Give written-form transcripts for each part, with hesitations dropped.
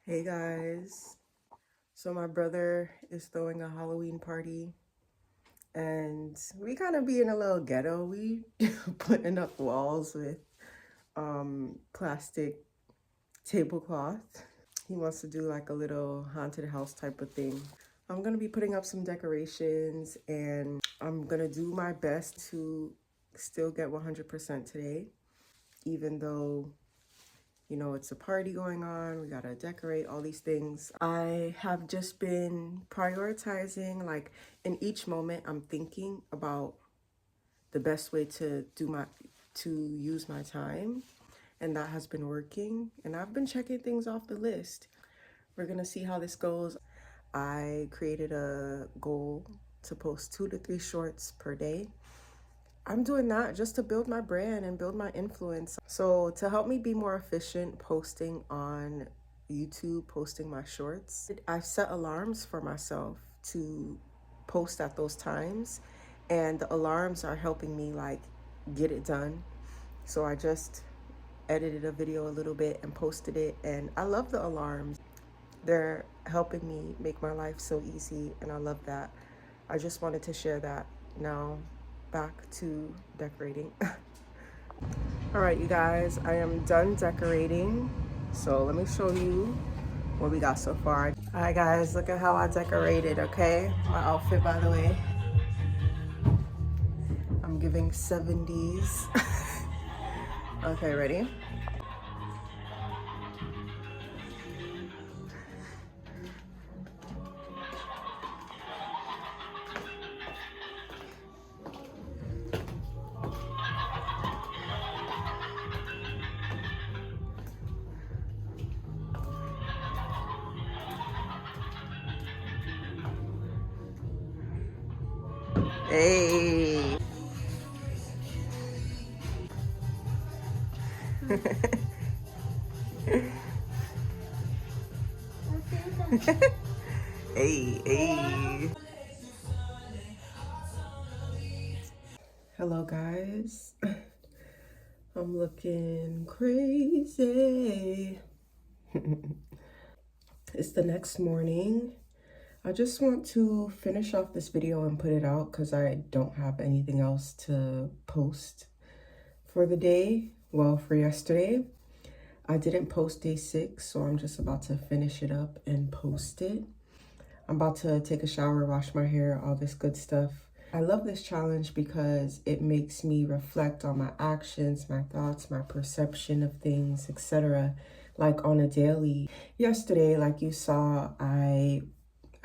Hey guys, so my brother is throwing a Halloween party and we kind of being a little ghetto. We putting up walls with plastic tablecloth. He wants to do like a little haunted house type of thing. I'm gonna be putting up some decorations and I'm gonna do my best to still get 100% today, even though it's a party going on. We gotta decorate all these things. I have just been prioritizing, like in each moment, I'm thinking about the best way to use my time, and that has been working. And I've been checking things off the list. We're gonna see how this goes. I created a goal to post 2 to 3 shorts per day. I'm doing that just to build my brand and build my influence. So to help me be more efficient posting on YouTube, posting my shorts, I set alarms for myself to post at those times, and the alarms are helping me like get it done. So I just edited a video a little bit and posted it, and I love the alarms. They're helping me make my life so easy, and I love that. I just wanted to share that. Now back to decorating. All right, you guys, I am done decorating. So let me show you what we got so far. All right, guys, look at how I decorated, okay? My outfit, by the way. I'm giving 70s. Okay, ready? Hey. Hey, hey. Hello, guys. I'm looking crazy. It's the next morning. I just want to finish off this video and put it out because I don't have anything else to post for the day. Well, for yesterday. I didn't post day 6, so I'm just about to finish it up and post it. I'm about to take a shower, wash my hair, all this good stuff. I love this challenge because it makes me reflect on my actions, my thoughts, my perception of things, etc. like on a daily. Yesterday, like you saw,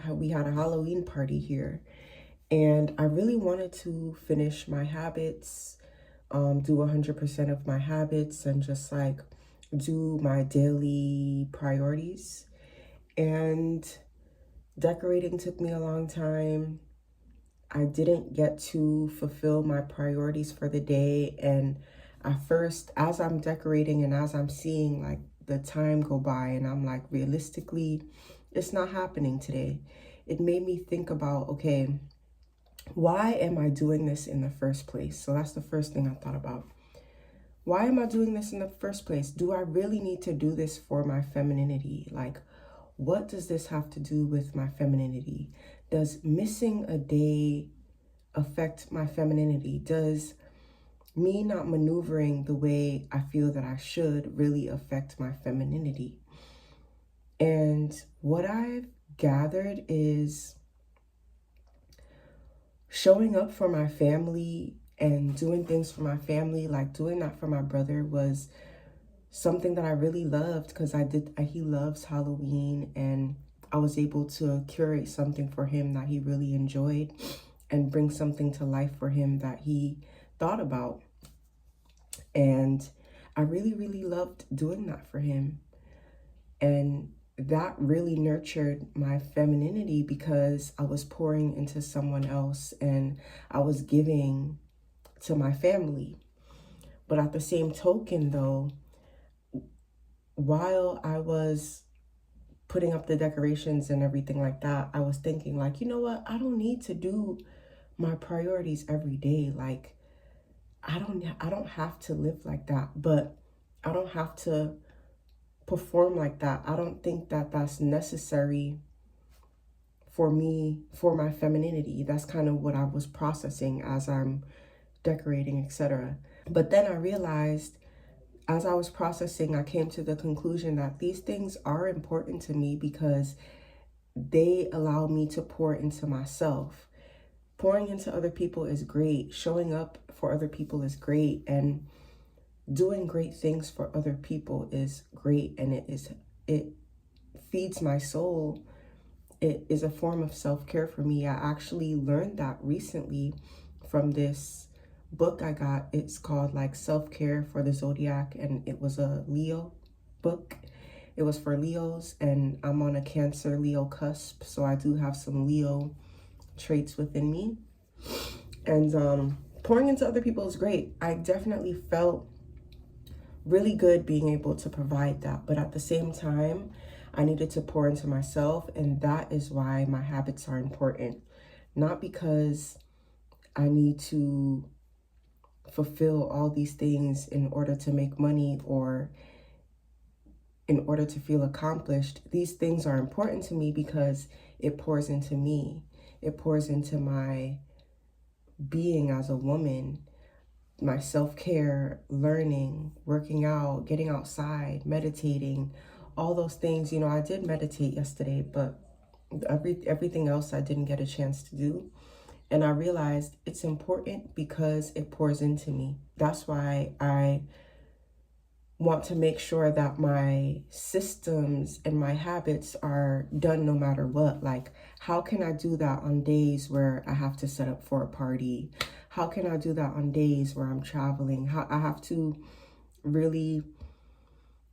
we had a Halloween party here, and I really wanted to finish my habits, do 100% of my habits, and just like do my daily priorities. And decorating took me a long time. I didn't get to fulfill my priorities for the day. And at first, as I'm decorating and as I'm seeing like the time go by, and I'm like, realistically, it's not happening today. It made me think about, okay, why am I doing this in the first place? So that's the first thing I thought about. Why am I doing this in the first place? Do I really need to do this for my femininity? Like, what does this have to do with my femininity? Does missing a day affect my femininity? Does me not maneuvering the way I feel that I should really affect my femininity? And what I've gathered is showing up for my family and doing things for my family, like doing that for my brother, was something that I really loved because he loves Halloween, and I was able to curate something for him that he really enjoyed and bring something to life for him that he thought about. And I really, really loved doing that for him. And that really nurtured my femininity because I was pouring into someone else and I was giving to my family. But at the same token, though, while I was putting up the decorations and everything like that, I was thinking like, you know what? I don't need to do my priorities every day. Like, I don't have to live like that, but I don't have to perform like that. I don't think that that's necessary for me, for my femininity. That's kind of what I was processing as I'm decorating, etc. But then I realized, as I was processing, I came to the conclusion that these things are important to me because they allow me to pour into myself. Pouring into other people is great. Showing up for other people is great. And doing great things for other people is great. And it feeds my soul. It is a form of self-care for me. I actually learned that recently from this book I got. It's called like Self-Care for the Zodiac, and it was a Leo book. It was for Leos, and I'm on a Cancer Leo cusp, so I do have some Leo traits within me. And pouring into other people is great. I definitely felt really good being able to provide that, but at the same time, I needed to pour into myself, and that is why my habits are important. Not because I need to fulfill all these things in order to make money or in order to feel accomplished. These things are important to me because it pours into me. It pours into my being as a woman, my self-care, learning, working out, getting outside, meditating, all those things. You know, I did meditate yesterday, but everything else I didn't get a chance to do. And I realized it's important because it pours into me. That's why I want to make sure that my systems and my habits are done no matter what. Like, how can I do that on days where I have to set up for a party? How can I do that on days where I'm traveling? How I have to really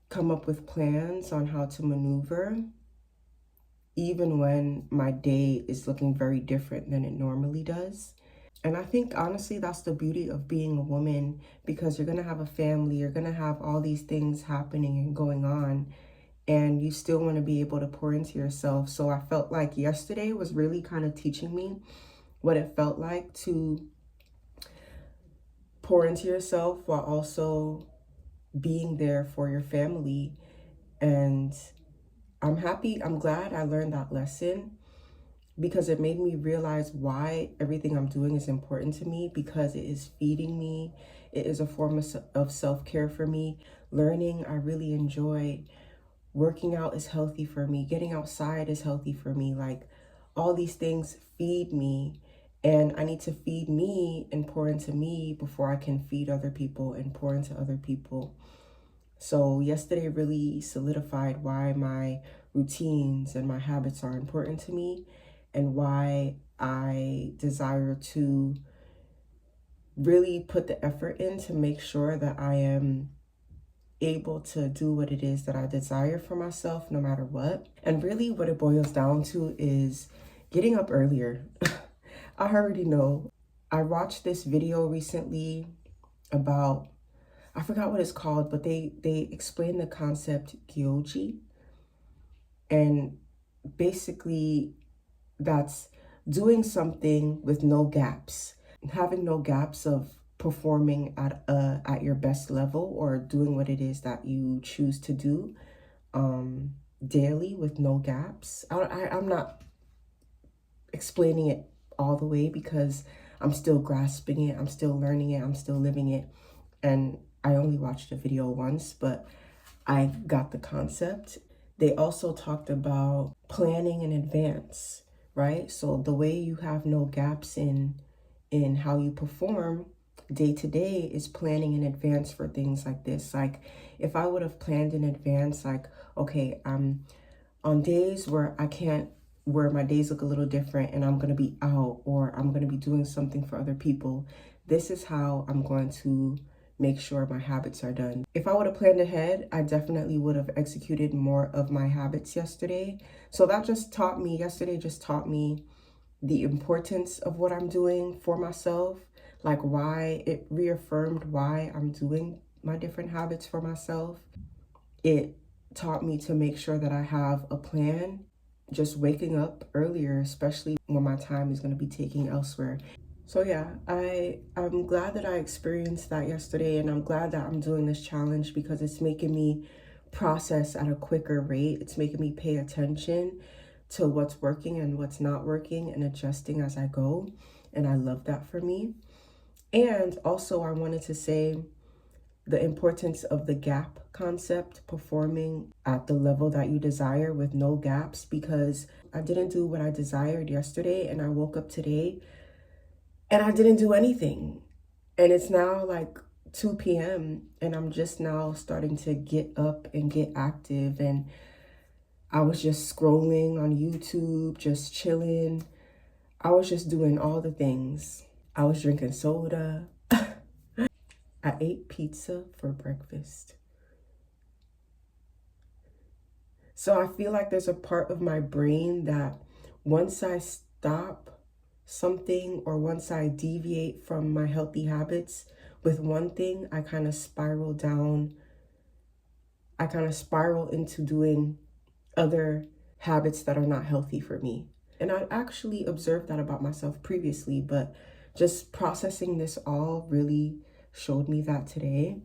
come up with plans on how to maneuver, even when my day is looking very different than it normally does. And I think, honestly, that's the beauty of being a woman, because you're going to have a family, you're going to have all these things happening and going on, and you still want to be able to pour into yourself. So I felt like yesterday was really kind of teaching me what it felt like to pour into yourself while also being there for your family. And I'm glad I learned that lesson, because it made me realize why everything I'm doing is important to me, because it is feeding me. It is a form of self-care for me. Learning, I really enjoy. Working out is healthy for me. Getting outside is healthy for me. Like, all these things feed me, and I need to feed me and pour into me before I can feed other people and pour into other people. So yesterday really solidified why my routines and my habits are important to me, and why I desire to really put the effort in to make sure that I am able to do what it is that I desire for myself, no matter what. And really what it boils down to is getting up earlier. I already know. I watched this video recently about, I forgot what it's called, but they explain the concept Gyoji. And basically that's doing something with no gaps, having no gaps of performing at your best level, or doing what it is that you choose to do daily with no gaps. I'm not explaining it all the way because I'm still grasping it, I'm still learning it, I'm still living it, and I only watched the video once, but I got the concept. They also talked about planning in advance, right? So the way you have no gaps in how you perform day to day is planning in advance for things like this. Like, if I would have planned in advance, like, okay, I'm on days where I can't, where my days look a little different and I'm going to be out, or I'm going to be doing something for other people, this is how I'm going to make sure my habits are done. If I would have planned ahead, I definitely would have executed more of my habits yesterday. So that just taught me, yesterday just taught me the importance of what I'm doing for myself, like why it reaffirmed why I'm doing my different habits for myself. It taught me to make sure that I have a plan, just waking up earlier, especially when my time is going to be taken elsewhere. So yeah, I'm glad that I experienced that yesterday, and I'm glad that I'm doing this challenge because it's making me process at a quicker rate. It's making me pay attention to what's working and what's not working and adjusting as I go. And I love that for me. And also, I wanted to say the importance of the gap concept, performing at the level that you desire with no gaps, because I didn't do what I desired yesterday and I woke up today and I didn't do anything. And it's now like 2 p.m. and I'm just now starting to get up and get active. And I was just scrolling on YouTube, just chilling. I was just doing all the things. I was drinking soda. I ate pizza for breakfast. So I feel like there's a part of my brain that once I stop something or once I deviate from my healthy habits with one thing, I kind of spiral down. I kind of spiral into doing other habits that are not healthy for me. And I actually observed that about myself previously, but just processing this all really showed me that today.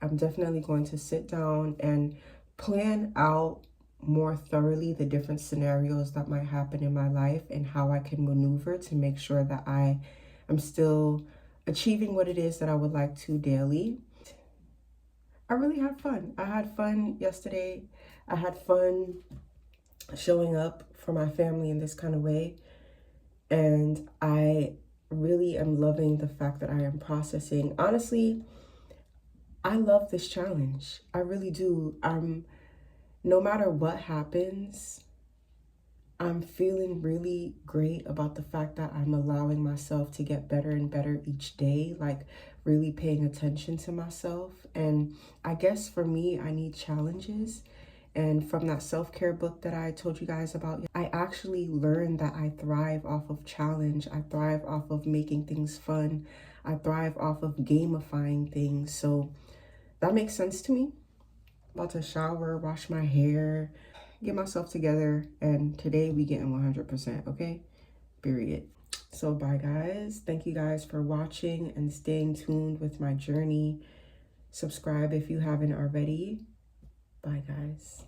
I'm definitely going to sit down and plan out more thoroughly the different scenarios that might happen in my life and how I can maneuver to make sure that I am still achieving what it is that I would like to daily. I really had fun. I had fun yesterday. I had fun showing up for my family in this kind of way. And I really am loving the fact that I am processing. Honestly, I love this challenge. I really do. No matter what happens, I'm feeling really great about the fact that I'm allowing myself to get better and better each day, like really paying attention to myself. And I guess for me, I need challenges. And from that self-care book that I told you guys about, I actually learned that I thrive off of challenge. I thrive off of making things fun. I thrive off of gamifying things. So that makes sense to me. About to shower, wash my hair, get myself together, and today we getting 100%, okay? Period. So bye guys. Thank you guys for watching and staying tuned with my journey. Subscribe if you haven't already. Bye guys.